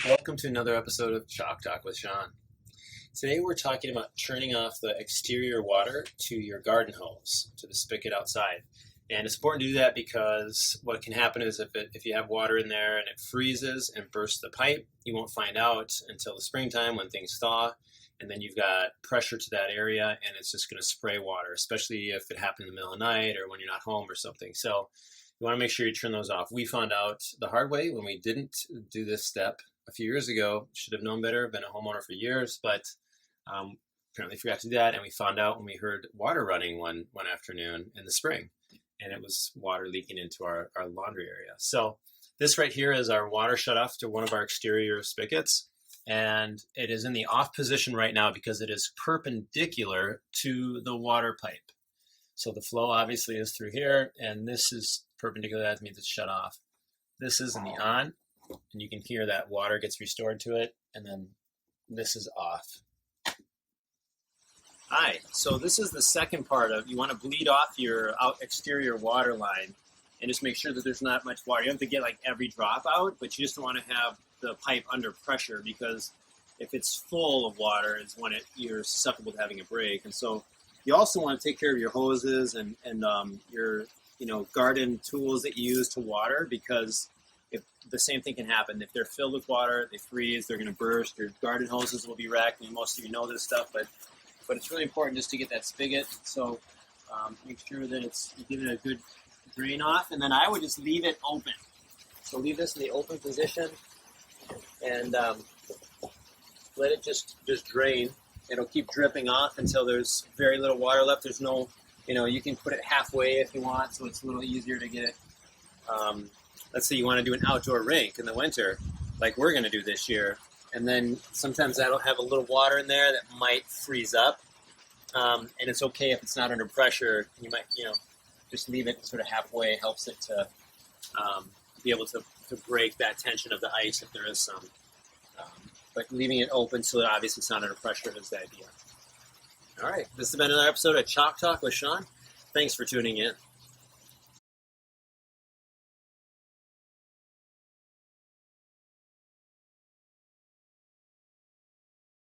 Welcome to another episode of Chalk Talk with Sean. Today we're talking about turning off the exterior water to your garden hose, to the spigot outside. And it's important to do that because what can happen is if you have water in there and it freezes and bursts the pipe, you won't find out until the springtime when things thaw. And then you've got pressure to that area and it's just going to spray water, especially if it happened in the middle of the night or when you're not home or something. So you want to make sure you turn those off. We found out the hard way when we didn't do this step a few years ago. Should have known better, been a homeowner for years, but apparently forgot to do that. And we found out when we heard water running one afternoon in the spring, and it was water leaking into our laundry area. So this right here is our water shut off to one of our exterior spigots. And it is in the off position right now because it is perpendicular to the water pipe. So the flow obviously is through here, and this is perpendicular. That means it's shut off. This is in the on, and you can hear that water gets restored to it, and then this is off. Hi, so this is the second part of, you want to bleed off your exterior water line and just make sure that there's not much water. You don't have to get like every drop out, but you just want to have the pipe under pressure, because if it's full of water is when you're susceptible to having a break. And so you also want to take care of your hoses and your garden tools that you use to water, because if the same thing can happen. If they're filled with water, they freeze, they're going to burst. Your garden hoses will be wrecked. I mean, most of you know this stuff, but it's really important just to get that spigot. So make sure that you're giving it a good drain off, and then I would just leave it open. So leave this in the open position and let it just drain. It'll keep dripping off until there's very little water left. There's no, you can put it halfway if you want, so it's a little easier to get it. Let's say you want to do an outdoor rink in the winter, like we're going to do this year. And then sometimes that'll have a little water in there that might freeze up. And it's okay if it's not under pressure. You might, just leave it sort of halfway. It helps it to be able to break that tension of the ice if there is some. But leaving it open so that obviously it's not under pressure is the idea. All right, this has been another episode of Chalk Talk with Sean. Thanks for tuning in.